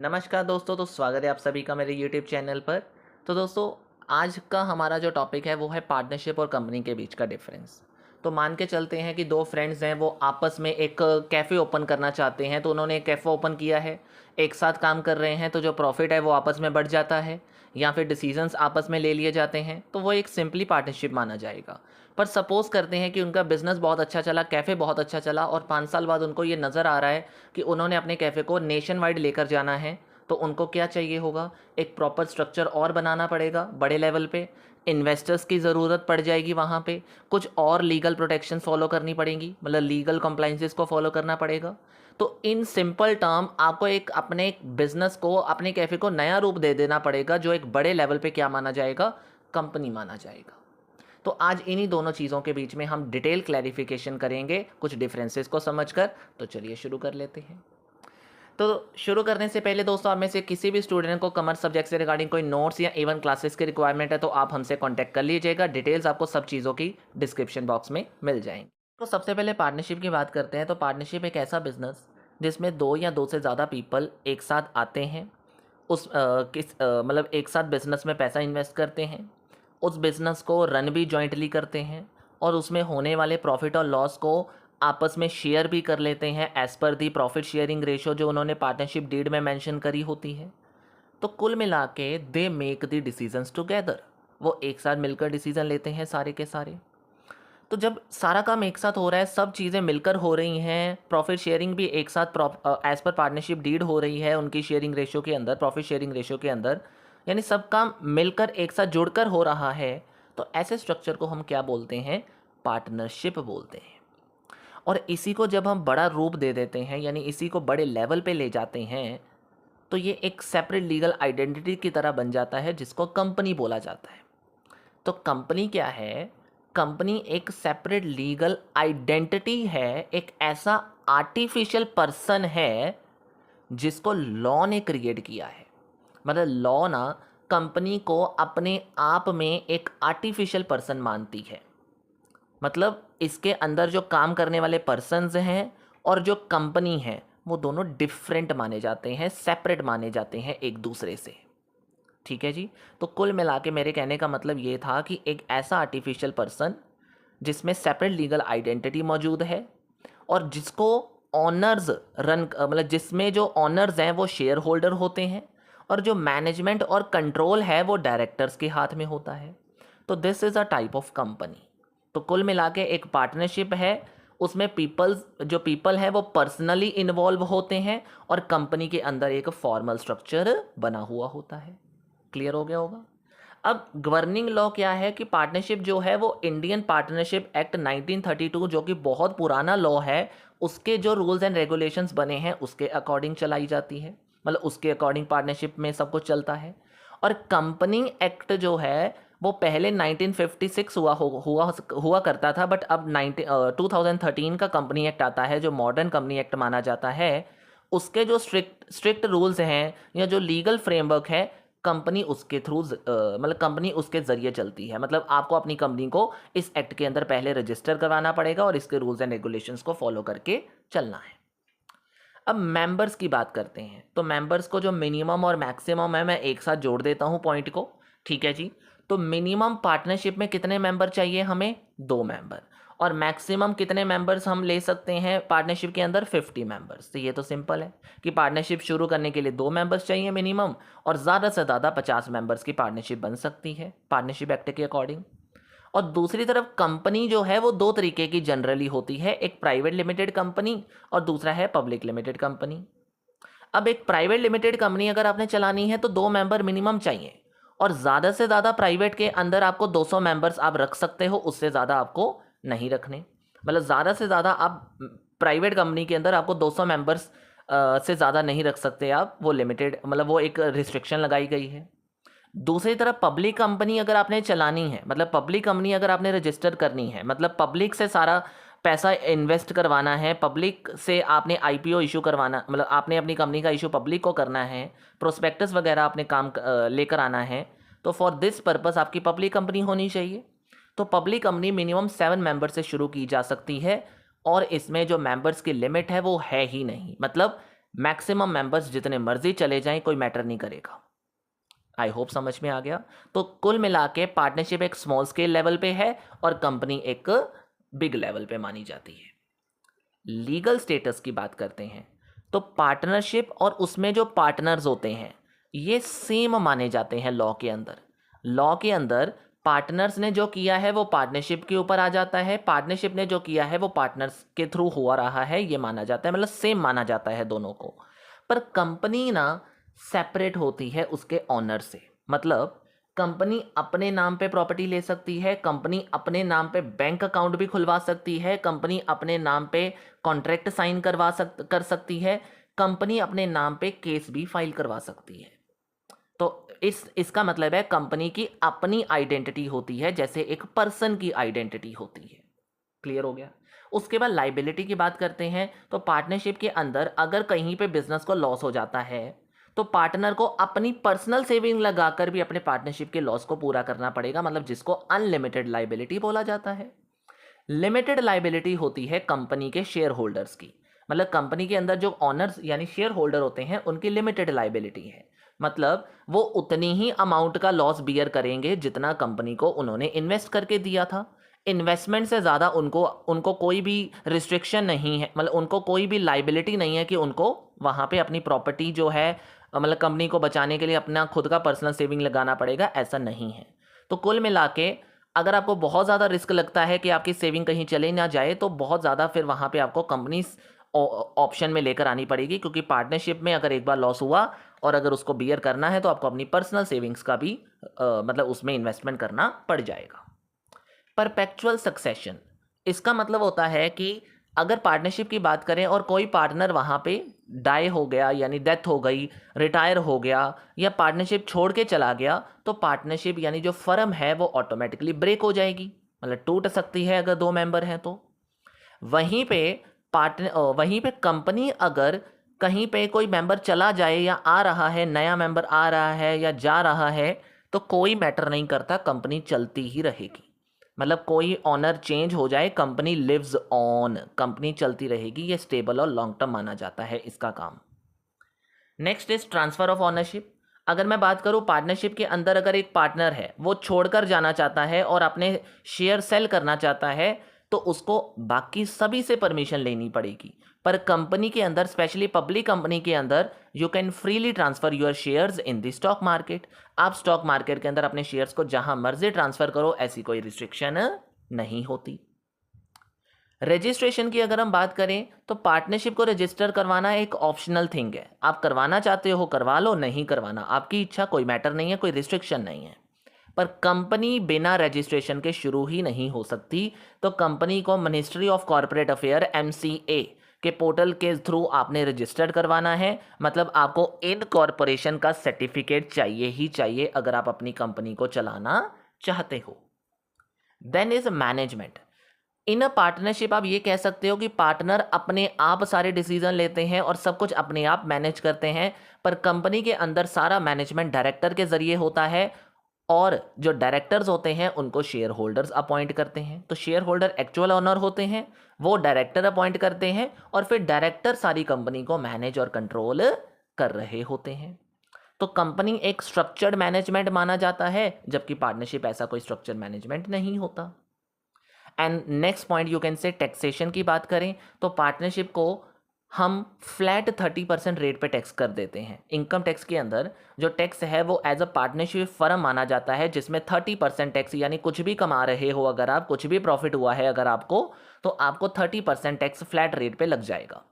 नमस्कार दोस्तों, तो स्वागत है आप सभी का मेरे यूट्यूब चैनल पर। तो दोस्तों, आज का हमारा जो टॉपिक है वो है पार्टनरशिप और कंपनी के बीच का डिफरेंस। तो मान के चलते हैं कि दो फ्रेंड्स हैं, वो आपस में एक कैफ़े ओपन करना चाहते हैं। तो उन्होंने एक कैफ़े ओपन किया है, एक साथ काम कर रहे हैं, तो जो प्रॉफिट है वो आपस में बढ़ जाता है या फिर डिसीजंस आपस में ले लिए जाते हैं, तो वो एक सिंपली पार्टनरशिप माना जाएगा। पर सपोज़ करते हैं कि उनका बिज़नेस बहुत अच्छा चला, कैफ़े बहुत अच्छा चला और 5 साल बाद उनको ये नज़र आ रहा है कि उन्होंने अपने कैफ़े को नेशन वाइड लेकर जाना है। तो उनको क्या चाहिए होगा, एक प्रॉपर स्ट्रक्चर और बनाना पड़ेगा बड़े लेवल पे। इन्वेस्टर्स की ज़रूरत पड़ जाएगी वहाँ पे। कुछ और लीगल प्रोटेक्शन फॉलो करनी पड़ेंगी, मतलब लीगल कंप्लाइंसेस को फॉलो करना पड़ेगा। तो इन सिंपल टर्म आपको एक अपने बिजनेस को, अपने कैफ़े को नया रूप दे देना पड़ेगा, जो एक बड़े लेवल पे क्या माना जाएगा, कंपनी माना जाएगा। तो आज इन्हीं दोनों चीज़ों के बीच में हम डिटेल क्लैरिफिकेशन करेंगे कुछ डिफरेंसेस को समझकर। तो चलिए शुरू कर लेते हैं। तो शुरू करने से पहले दोस्तों, आप में से किसी भी स्टूडेंट को कॉमर्स सब्जेक्ट से रिगार्डिंग कोई नोट्स या इवन क्लासेस की रिक्वायरमेंट है तो आप हमसे कांटेक्ट कर लीजिएगा। डिटेल्स आपको सब चीज़ों की डिस्क्रिप्शन बॉक्स में मिल जाएंगी। तो सबसे पहले पार्टनरशिप की बात करते हैं। तो पार्टनरशिप एक ऐसा बिजनेस जिसमें दो या दो से ज़्यादा पीपल एक साथ आते हैं, मतलब एक साथ बिजनेस में पैसा इन्वेस्ट करते हैं, उस बिजनेस को रन भी जॉइंटली करते हैं और उसमें होने वाले प्रॉफिट और लॉस को आपस में शेयर भी कर लेते हैं एज़ पर दी प्रॉफिट शेयरिंग रेशो जो उन्होंने पार्टनरशिप डीड में मेंशन करी होती है। तो कुल मिला के they make the decisions together, वो एक साथ मिलकर डिसीजन लेते हैं सारे के सारे। तो जब सारा काम एक साथ हो रहा है, सब चीज़ें मिलकर हो रही हैं, प्रॉफिट शेयरिंग भी एक साथ एज़ पर पार्टनरशिप डीड हो रही है उनकी शेयरिंग रेशो के अंदर, प्रॉफिट शेयरिंग रेशो के अंदर, यानी सब काम मिलकर एक साथ जुड़कर हो रहा है, तो ऐसे स्ट्रक्चर को हम क्या बोलते हैं, पार्टनरशिप बोलते हैं। और इसी को जब हम बड़ा रूप दे देते हैं, यानी इसी को बड़े लेवल पे ले जाते हैं, तो ये एक सेपरेट लीगल आइडेंटिटी की तरह बन जाता है जिसको कंपनी बोला जाता है। तो कंपनी क्या है, कंपनी एक सेपरेट लीगल आइडेंटिटी है, एक ऐसा आर्टिफिशियल पर्सन है जिसको लॉ ने क्रिएट किया है। मतलब लॉ ना कंपनी को अपने आप में एक आर्टिफिशियल पर्सन मानती है। मतलब इसके अंदर जो काम करने वाले पर्सन्स हैं और जो कंपनी है वो दोनों डिफरेंट माने जाते हैं, सेपरेट माने जाते हैं एक दूसरे से। ठीक है जी। तो कुल मिला के मेरे कहने का मतलब ये था कि एक ऐसा आर्टिफिशियल पर्सन जिसमें सेपरेट लीगल आइडेंटिटी मौजूद है और जिसको ऑनर्स रन, मतलब जिसमें जो ऑनर्स हैं वो शेयर होल्डर होते हैं और जो मैनेजमेंट और कंट्रोल है वो डायरेक्टर्स के हाथ में होता है। तो this is a type of company. तो कुल मिला के एक पार्टनरशिप है, उसमें जो पीपल है वो पर्सनली इन्वॉल्व होते हैं और कंपनी के अंदर एक फॉर्मल स्ट्रक्चर बना हुआ होता है। क्लियर हो गया होगा। अब गवर्निंग लॉ क्या है कि पार्टनरशिप जो है वो इंडियन पार्टनरशिप एक्ट 1932 जो कि बहुत पुराना लॉ है, उसके जो रूल्स एंड रेगुलेशंस बने हैं उसके अकॉर्डिंग चलाई जाती है। मतलब उसके अकॉर्डिंग पार्टनरशिप में सब कुछ चलता है। और कंपनी एक्ट जो है वो पहले 1956 हुआ करता था, बट अब 2013 का कंपनी एक्ट आता है जो मॉडर्न कंपनी एक्ट माना जाता है। उसके जो स्ट्रिक्ट रूल्स हैं या जो लीगल फ्रेमवर्क है, कंपनी उसके थ्रू, मतलब कंपनी उसके ज़रिए चलती है। मतलब आपको अपनी कंपनी को इस एक्ट के अंदर पहले रजिस्टर करवाना पड़ेगा और इसके रूल्स एंड रेगुलेशंस को फॉलो करके चलना है। अब मेंबर्स की बात करते हैं। तो मेंबर्स को जो मिनिमम और मैक्सिमम है मैं एक साथ जोड़ देता हूँ पॉइंट को। ठीक है जी। तो मिनिमम पार्टनरशिप में कितने मेंबर चाहिए हमें, 2 मेंबर। और मैक्सिमम कितने मेंबर्स हम ले सकते हैं पार्टनरशिप के अंदर, 50 मेंबर्स। तो ये तो सिंपल है कि पार्टनरशिप शुरू करने के लिए 2 मेंबर्स चाहिए मिनिमम, और ज़्यादा से ज़्यादा 50 मेंबर्स की पार्टनरशिप बन सकती है पार्टनरशिप एक्ट के अकॉर्डिंग। और दूसरी तरफ कंपनी जो है वो दो तरीके की जनरली होती है, एक प्राइवेट लिमिटेड कंपनी और दूसरा है पब्लिक लिमिटेड कंपनी। अब एक प्राइवेट लिमिटेड कंपनी अगर आपने चलानी है तो 2 मेंबर मिनिमम चाहिए, और ज़्यादा से ज़्यादा प्राइवेट के अंदर आपको 200 मेंबर्स आप रख सकते हो, उससे ज़्यादा आपको नहीं रखने। मतलब ज़्यादा से ज़्यादा आप प्राइवेट कंपनी के अंदर आपको 200 मेंबर्स से ज़्यादा नहीं रख सकते आप, वो लिमिटेड, मतलब वो एक रिस्ट्रिक्शन लगाई गई है। दूसरी तरफ पब्लिक कंपनी अगर आपने चलानी है, मतलब पब्लिक कंपनी अगर आपने रजिस्टर करनी है, मतलब पब्लिक से सारा पैसा इन्वेस्ट करवाना है, पब्लिक से आपने आईपीओ इशू करवाना, मतलब आपने अपनी कंपनी का इशू पब्लिक को करना है, प्रोस्पेक्टस वगैरह आपने काम लेकर आना है, तो फॉर दिस पर्पस आपकी पब्लिक कंपनी होनी चाहिए। तो पब्लिक कंपनी मिनिमम 7 मेंबर से शुरू की जा सकती है और इसमें जो मेंबर्स की लिमिट है वो है ही नहीं। मतलब मैक्सिमम मेंबर्स जितने मर्जी चले जाएं, कोई मैटर नहीं करेगा। आई होप समझ में आ गया। तो कुल मिला के पार्टनरशिप एक स्मॉल स्केल लेवल पे है और कंपनी एक बिग लेवल पे मानी जाती है। लीगल स्टेटस की बात करते हैं तो पार्टनरशिप और उसमें जो पार्टनर्स होते हैं ये सेम माने जाते हैं लॉ के अंदर। लॉ के अंदर पार्टनर्स ने जो किया है वो पार्टनरशिप के ऊपर आ जाता है, पार्टनरशिप ने जो किया है वो पार्टनर्स के थ्रू हुआ रहा है, ये माना जाता है, मतलब सेम माना जाता है दोनों को। पर कंपनी ना सेपरेट होती है उसके ऑनर से। मतलब कंपनी अपने नाम पे प्रॉपर्टी ले सकती है, कंपनी अपने नाम पे बैंक अकाउंट भी खुलवा सकती है, कंपनी अपने नाम पे कॉन्ट्रैक्ट साइन कर सकती है, कंपनी अपने नाम पे केस भी फाइल करवा सकती है। तो इसका मतलब है कंपनी की अपनी आइडेंटिटी होती है, जैसे एक पर्सन की आइडेंटिटी होती है। क्लियर हो गया। उसके बाद लाइबिलिटी की बात करते हैं तो पार्टनरशिप के अंदर अगर कहीं पे बिजनेस को लॉस हो जाता है तो पार्टनर को अपनी पर्सनल सेविंग लगाकर भी अपने पार्टनरशिप के लॉस को पूरा करना पड़ेगा, मतलब जिसको अनलिमिटेड लाइबिलिटी बोला जाता है। लिमिटेड लाइबिलिटी होती है कंपनी के शेयर होल्डर्स की, मतलब कंपनी के अंदर जो ऑनर्स यानी शेयर होल्डर होते हैं उनकी लिमिटेड लाइबिलिटी है, मतलब वो उतनी ही अमाउंट का लॉस बियर करेंगे जितना कंपनी को उन्होंने इन्वेस्ट करके दिया था। इन्वेस्टमेंट से ज़्यादा उनको उनको कोई भी रिस्ट्रिक्शन नहीं है, मतलब उनको कोई भी लाइबिलिटी नहीं है कि उनको वहाँ पे अपनी प्रॉपर्टी जो है मतलब कंपनी को बचाने के लिए अपना खुद का पर्सनल सेविंग लगाना पड़ेगा, ऐसा नहीं है। तो कुल मिला के अगर आपको बहुत ज़्यादा रिस्क लगता है कि आपकी सेविंग कहीं चले ना जाए तो बहुत ज़्यादा फिर वहाँ पे आपको कंपनी ऑप्शन में लेकर आनी पड़ेगी, क्योंकि पार्टनरशिप में अगर एक बार लॉस हुआ और अगर उसको बियर करना है तो आपको अपनी पर्सनल सेविंग्स का भी मतलब उसमें इन्वेस्टमेंट करना पड़ जाएगा। परपेचुअल सक्सेशन, इसका मतलब होता है कि अगर पार्टनरशिप की बात करें और कोई पार्टनर वहाँ पे डाई हो गया यानी डेथ हो गई, रिटायर हो गया या पार्टनरशिप छोड़ के चला गया तो पार्टनरशिप यानी जो फर्म है वो ऑटोमेटिकली ब्रेक हो जाएगी, मतलब टूट सकती है अगर दो मेंबर हैं तो। वहीं पे कंपनी अगर कहीं पे कोई मेंबर चला जाए या आ रहा है, नया मेंबर आ रहा है या जा रहा है तो कोई मैटर नहीं करता, कंपनी चलती ही रहेगी। मतलब कोई ऑनर चेंज हो जाए, कंपनी लिव्स ऑन, कंपनी चलती रहेगी, ये स्टेबल और लॉन्ग टर्म माना जाता है इसका काम। Next is transfer of ownership. अगर मैं बात करूं पार्टनरशिप के अंदर अगर एक पार्टनर है वो छोड़कर जाना चाहता है और अपने शेयर सेल करना चाहता है तो उसको बाकी सभी से परमिशन लेनी पड़ेगी। पर कंपनी के अंदर स्पेशली पब्लिक कंपनी के अंदर you can freely transfer your shares in the stock market. आप स्टॉक मार्केट के अंदर अपने शेयर्स को जहां मर्जी ट्रांसफर करो, ऐसी कोई रिस्ट्रिक्शन नहीं होती। रजिस्ट्रेशन की अगर हम बात करें तो पार्टनरशिप को रजिस्टर करवाना एक ऑप्शनल थिंग है, आप करवाना चाहते हो करवा लो, नहीं करवाना आपकी इच्छा, कोई मैटर नहीं है, कोई रिस्ट्रिक्शन नहीं है। पर कंपनी बिना रजिस्ट्रेशन के शुरू ही नहीं हो सकती, तो कंपनी को ministry of corporate affair MCA के पोर्टल के थ्रू आपने रजिस्टर्ड करवाना है, मतलब आपको इनकॉर्पोरेशन का सर्टिफिकेट चाहिए ही चाहिए अगर आप अपनी कंपनी को चलाना चाहते हो। Then is management. In a partnership आप ये कह सकते हो कि पार्टनर अपने आप सारे डिसीजन लेते हैं और सब कुछ अपने आप मैनेज करते हैं, पर कंपनी के अंदर सारा मैनेजमेंट डायरेक्टर के जरिए होता है और जो डायरेक्टर्स होते हैं उनको शेयर होल्डर्स अपॉइंट करते हैं। तो शेयर होल्डर एक्चुअल ओनर होते हैं, वो डायरेक्टर अपॉइंट करते हैं और फिर डायरेक्टर सारी कंपनी को मैनेज और कंट्रोल कर रहे होते हैं। तो कंपनी एक स्ट्रक्चर्ड मैनेजमेंट माना जाता है, जबकि पार्टनरशिप ऐसा कोई स्ट्रक्चर्ड मैनेजमेंट नहीं होता। And next point you can say taxation की बात करें तो पार्टनरशिप को हम फ्लैट 30% रेट पे टैक्स कर देते हैं। इनकम टैक्स के अंदर जो टैक्स है वो एज अ पार्टनरशिप फर्म माना जाता है, जिसमें 30% टैक्स, यानी कुछ भी कमा रहे हो अगर आप, कुछ भी प्रॉफिट हुआ है अगर आपको, तो आपको 30% टैक्स फ्लैट रेट पे लग जाएगा।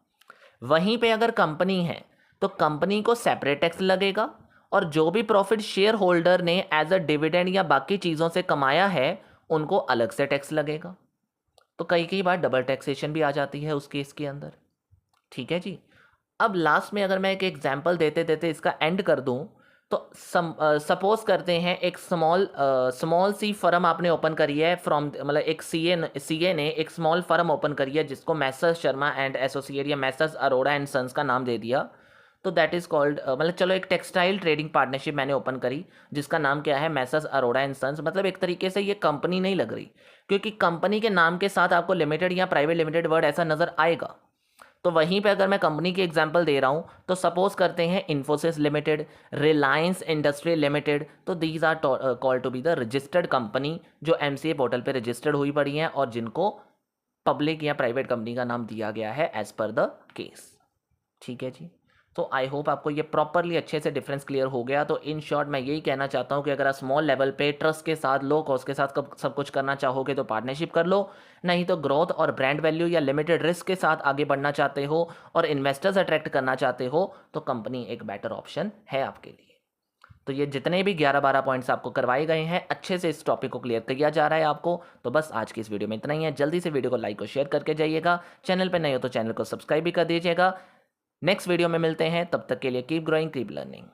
वहीं पे अगर कंपनी है तो कंपनी को सेपरेट टैक्स लगेगा और जो भी प्रॉफिट शेयर होल्डर ने एज अ डिविडेंड या बाकी चीज़ों से कमाया है उनको अलग से टैक्स लगेगा। तो कई कई बार डबल टैक्सेशन भी आ जाती है उस केस के अंदर। ठीक है जी। अब लास्ट में अगर मैं एक एग्जांपल देते देते इसका एंड कर दूं तो सपोज करते हैं एक स्मॉल सी फर्म आपने ओपन करी है फ्रॉम, मतलब एक सीए ने एक स्मॉल फर्म ओपन करी है जिसको मैसर्स शर्मा एंड एसोसिएट या मैसर्स अरोड़ा एंड सन्स का नाम दे दिया। तो दैट इज़ कॉल्ड, मतलब चलो एक टेक्सटाइल ट्रेडिंग पार्टनरशिप मैंने ओपन करी जिसका नाम क्या है, मैसर्स अरोड़ा एंड सन्स। मतलब एक तरीके से ये कंपनी नहीं लग रही, क्योंकि कंपनी के नाम के साथ आपको लिमिटेड या प्राइवेट लिमिटेड वर्ड ऐसा नज़र आएगा। तो वहीं पे अगर मैं कंपनी की एग्जांपल दे रहा हूँ तो सपोज करते हैं Infosys limited, Reliance industry limited, तो these are called to be the registered company जो एमसीए पोर्टल पे रजिस्टर्ड हुई पड़ी हैं और जिनको पब्लिक या प्राइवेट कंपनी का नाम दिया गया है एज पर द केस। ठीक है जी। तो आई होप आपको ये प्रॉपरली अच्छे से डिफरेंस क्लियर हो गया। तो इन शॉर्ट मैं यही कहना चाहता हूँ कि अगर आप स्मॉल लेवल पे ट्रस्ट के साथ, लो कॉस्ट के साथ सब कुछ करना चाहोगे तो पार्टनरशिप कर लो, नहीं तो ग्रोथ और ब्रांड वैल्यू या लिमिटेड रिस्क के साथ आगे बढ़ना चाहते हो और इन्वेस्टर्स अट्रैक्ट करना चाहते हो तो कंपनी एक बेटर ऑप्शन है आपके लिए। तो ये जितने भी 11-12 पॉइंट्स आपको करवाए गए हैं, अच्छे से इस टॉपिक को क्लियर किया जा रहा है आपको। तो बस आज की इस वीडियो में इतना ही है। जल्दी से वीडियो को लाइक और शेयर करके जाइएगा। चैनल पर नए हो तो चैनल को सब्सक्राइब भी कर दीजिएगा। नेक्स्ट वीडियो में मिलते हैं, तब तक के लिए कीप ग्रोइंग, कीप लर्निंग।